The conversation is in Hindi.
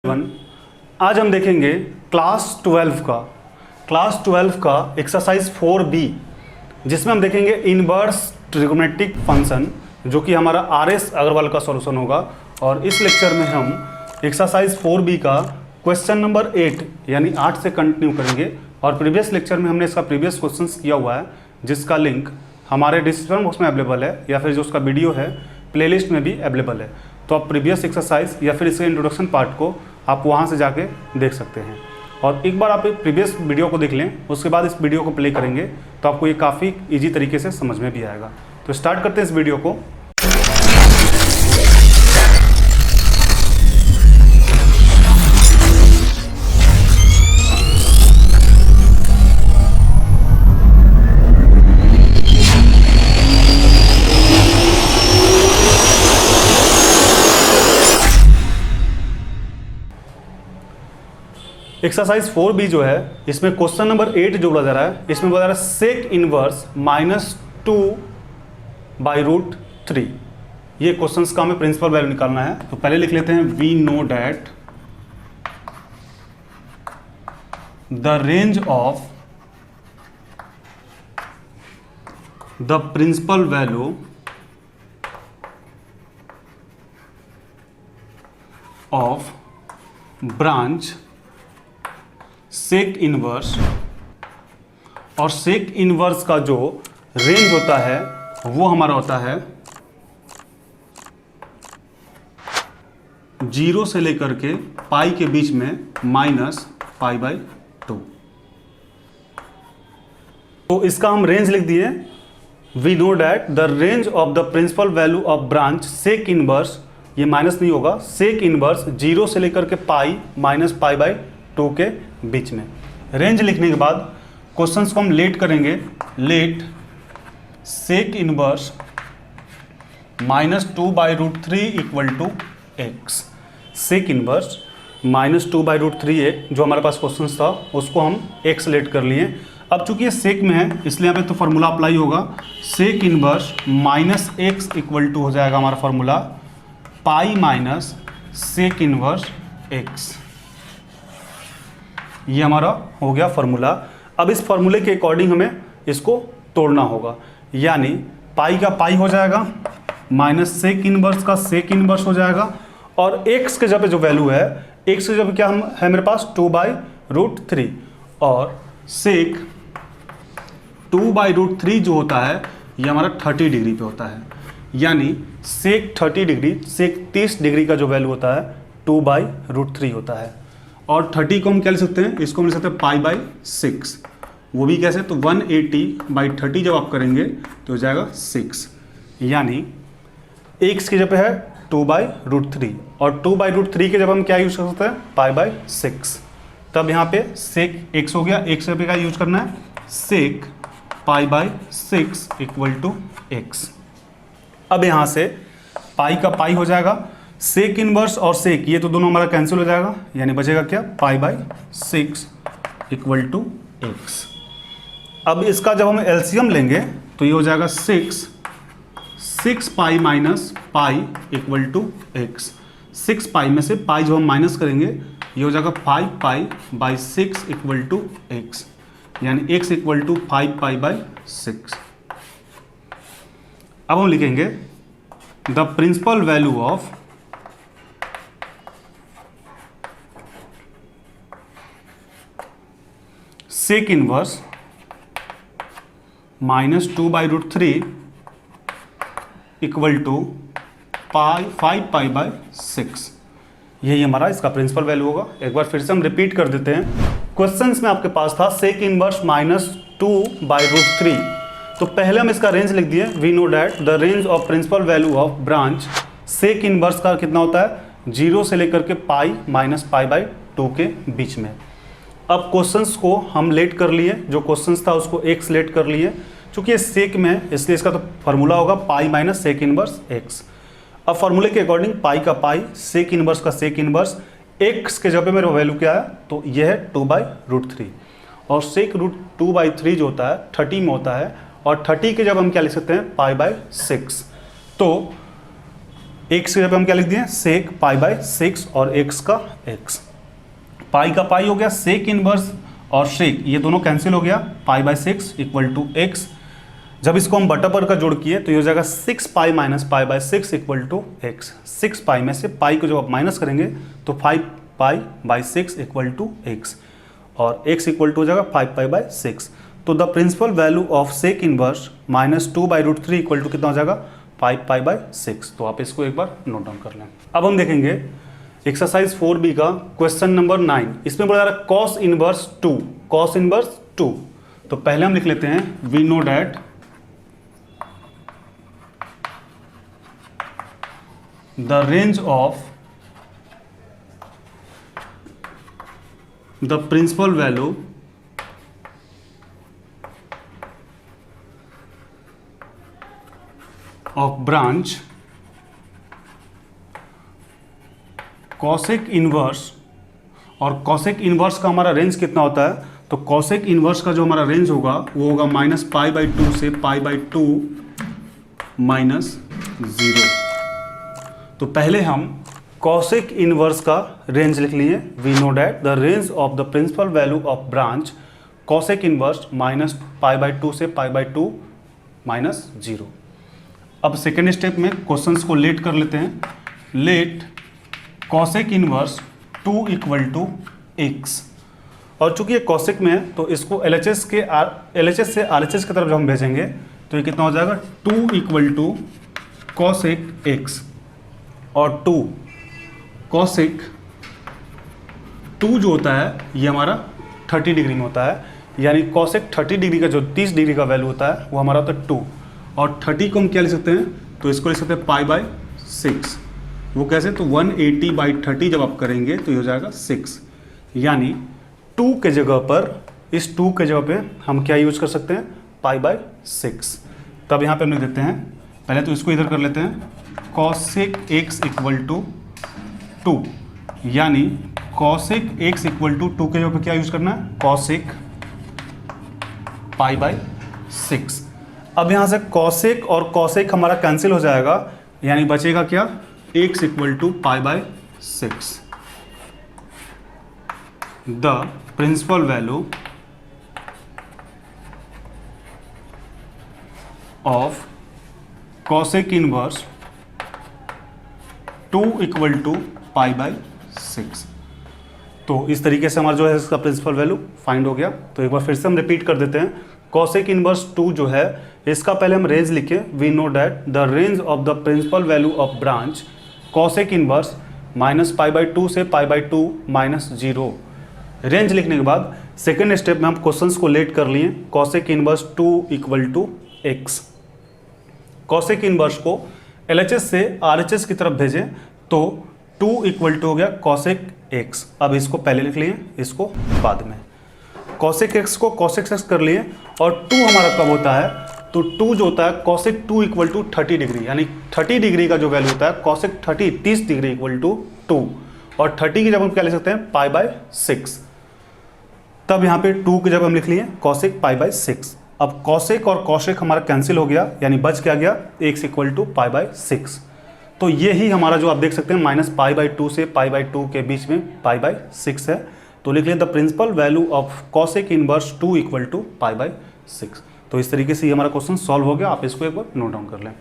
आज हम देखेंगे क्लास 12 का एक्सरसाइज 4B, जिसमें हम देखेंगे इनवर्स ट्रिगोनोमेट्रिक फंक्शन, जो कि हमारा RS अग्रवाल का सॉल्यूशन होगा। और इस लेक्चर में हम एक्सरसाइज 4B का क्वेश्चन नंबर 8 यानी 8 से कंटिन्यू करेंगे। और प्रीवियस लेक्चर में हमने इसका प्रीवियस क्वेश्चंस किया हुआ है, जिसका लिंक हमारे डिस्क्रिप्शन बॉक्स में अवेलेबल है, या फिर जो उसका वीडियो है प्लेलिस्ट में भी अवेलेबल है। तो आप प्रीवियस एक्सरसाइज या फिर इसके इंट्रोडक्शन पार्ट को आप वहाँ से जाके देख सकते हैं। और एक बार आप प्रीवियस वीडियो को देख लें, उसके बाद इस वीडियो को प्ले करेंगे तो आपको ये काफ़ी इजी तरीके से समझ में भी आएगा। तो स्टार्ट करते हैं इस वीडियो को। एक्सरसाइज 4B जो है, इसमें क्वेश्चन नंबर 8 जो बोला जा रहा है, इसमें बोला जा रहा है सेक इनवर्स -2/√3। ये क्वेश्चंस का हमें प्रिंसिपल वैल्यू निकालना है। तो पहले लिख लेते हैं we know that the range of the principal value of branch sec inverse, और सेक इनवर्स का जो रेंज होता है वो हमारा होता है 0 से लेकर के पाई के बीच में -π/2। तो इसका हम रेंज लिख दिए। We know that the range of the principal value of branch sec inverse, ये माइनस नहीं होगा, सेक इनवर्स 0 से लेकर के पाई -π/2 के बीच में। रेंज लिखने के बाद क्वेश्चंस को हम लेट करेंगे। Let sec inverse -2/√3 = x। Sec inverse -2/√3 जो हमारे पास क्वेश्चन था, उसको हम x लेट कर लिए। अब चूंकि ये सेक में है, इसलिए यहाँ पे तो फॉर्मूला अप्लाई होगा। सेक इनवर्स -x = हो जाएगा हमारा formula pi minus sec inverse x। ये हमारा हो गया फॉर्मूला। अब इस फॉर्मूले के अकॉर्डिंग हमें इसको तोड़ना होगा, यानी पाई का पाई हो जाएगा माइनस सेक इनवर्स का सेक इनवर्स हो जाएगा, और x के जगह जो वैल्यू है, x के जगह क्या है मेरे पास 2/√3, और सेक 2/√3 जो होता है ये हमारा 30 डिग्री पे होता है, यानी सेक 30 डिग्री, सेक 30 डिग्री का जो वैल्यू होता है 2/√3 होता है। और 30 को हम क्या लिख सकते हैं, इसको हम लिख सकते हैं π/6। वो भी कैसे, तो 180/30 जब आप करेंगे तो हो जाएगा 6, यानी x की जगह है 2/√3, और 2/√3 के जब हम क्या यूज कर सकते हैं, π/6। तब यहाँ पे सेक x हो गया, x पे क्या यूज करना है, सेक π/6 = x। अब यहाँ से पाई का पाई हो जाएगा, सेक इनवर्स और सेक ये तो दोनों हमारा कैंसिल हो जाएगा, यानी बचेगा क्या, π/6 = x। अब इसका जब हम एलसीएम लेंगे तो ये हो जाएगा 6 पाई माइनस पाई = x। 6 पाई में से पाई जो हम माइनस करेंगे, ये हो जाएगा 5π/6 = x, यानी x = 5π/6। अब हम लिखेंगे the principal value of sec inverse -2/√3 = 5π/6। यही हमारा इसका प्रिंसिपल वैल्यू होगा। एक बार फिर से हम रिपीट कर देते हैं। क्वेश्चंस में आपके पास था सेक इनवर्स -2/√3, तो पहले हम इसका रेंज लिख दिए। We know that the range of principal value of branch sec inverse का कितना होता है, 0 से लेकर के पाई -π/2 के बीच में। अब क्वेश्चंस को हम लेट कर लिए, जो क्वेश्चंस था उसको x लेट कर लिए। चूंकि ये सेक में है, इसलिए इसका तो फार्मूला होगा pi minus sec inverse x। अब फार्मूले के अकॉर्डिंग पाई का पाई, सेक इनवर्स का सेक इनवर्स, x के जगह पे मेरा वैल्यू क्या है, तो ये है 2/√3, और सेक √2/3 जो होता है 30 में होता है, और 30 के जब हम क्या लिख सकते हैं, π/6। तो एक्स की जगह पे हम क्या लिख दिए, सेक पाई बाय 6 और एक्स का एक्स। पाई का पाई हो गया, सेक इनवर्स और सेक ये दोनों कैंसिल हो गया, pi by 6 equal to x. जब इसको हम बटा पर का जोड़ किए तो ये हो जाएगा 6 pi minus pi by 6 equal to x. 6 pi में से पाई को जब आप माइनस करेंगे तो 5 pi by 6 equal to x और x इक्वल टू हो जाएगा 5 पाई बाय 6। तो the principal value of sec inverse minus 2 by root 3 equal to कितना हो जाएगा 5 पाई बाय 6। तो आप इसको एक बार नोट डाउन कर लें। अब हम देखेंगे एक्सरसाइज 4b का क्वेश्चन नंबर 9। इसमें बोला जा रहा है कॉस इनवर्स 2, कॉस इनवर्स 2। तो पहले हम लिख लेते हैं we know that the range of the principal value of branch cosec inverse, और कॉसेक इनवर्स का हमारा रेंज कितना होता है, तो कॉसेक इनवर्स का जो हमारा रेंज होगा वो होगा माइनस पाई बाई 2 से पाई बाई 2 माइनस 0। तो पहले हम कॉसेक इनवर्स का रेंज लिख लिए, we know that the range of the principal value of branch cosec inverse minus pi by 2 से पाई बाई 2 माइनस 0। अब सेकेंड स्टेप में क्वेश्चंस को लेट कर लेते हैं। Let cosec inverse 2 equal to x, और चूंकि ये कॉसेक में है तो इसको LHS से RHS की तरफ जब हम भेजेंगे तो ये कितना हो जाएगा 2 इक्वल टू कॉसेक एक्स, और 2 कॉसेक 2 जो होता है ये हमारा 30 डिग्री में होता है, यानी कॉसेक 30 डिग्री का जो 30 डिग्री का वैल्यू होता है वो हमारा होता है 2, और 30 को हम क्या लिख सकते हैं, तो इसको लिख सकते हैं पाई बाय 6। वो कैसे, तो 180 बाई 30 जब आप करेंगे तो ये हो जाएगा 6, यानी 2 के जगह पर, इस 2 के जगह पे हम क्या यूज कर सकते हैं, पाई बाय 6। तब यहाँ पे हम लिख देते हैं, पहले तो इसको इधर कर लेते हैं, कॉसेक एक्स इक्वल टू 2, यानी कॉसेक एक्स इक्वल टू 2 के जगह पे क्या यूज करना है, कॉसेक पाई बाय 6। अब यहाँ से कॉसेक और कॉसेक हमारा कैंसिल हो जाएगा, यानी बचेगा क्या, x equal to pi by 6। The principal value of cosec inverse 2 equal to pi by 6। तो इस तरीके से हमारा जो है इसका प्रिंसिपल वैल्यू फाइंड हो गया। तो एक बार फिर से हम रिपीट कर देते हैं, कॉसेक इनवर्स 2 जो है इसका पहले हम रेंज लिखे, we know that the range of the principal value of branch cosec inverse minus pi by 2 से पाई बाई 2 माइनस 0। रेंज लिखने के बाद सेकेंड स्टेप में हम क्वेश्चंस को लेट कर लिए, cosec inverse 2 equal to x. Cosec inverse को LHS से RHS की तरफ भेजें तो 2 इक्वल टू हो गया कॉसेक एक्स। अब इसको पहले लिख लिए, इसको बाद में। कॉसेक एक्स को कॉसेक एक्स कर लिए, और 2 हमारा कब होता है, तो 2 जो होता है कॉसेक 2 इक्वल टू 30 डिग्री, यानी 30 डिग्री का जो वैल्यू होता है कॉसेक 30 डिग्री इक्वल टू 2, और 30 की जब हम क्या लिख सकते हैं, पाई बाय 6। तब यहाँ पे 2 की जब हम लिख लिए कॉसेक पाई बाय 6। अब कॉसेक और कॉसेक हमारा कैंसिल हो गया, यानी बच क्या गया, x equal to pi by 6। तो ये ही हमारा जो आप देख सकते हैं माइनस पाई बाय 2 से पाई बाय 2 के बीच में पाई बाय 6 है। तो लिख लिए the principal value of cosec inverse 2 equal to pi by 6। तो इस तरीके से ये हमारा क्वेश्चन सॉल्व हो गया। आप इसको एक बार नोट डाउन कर लें।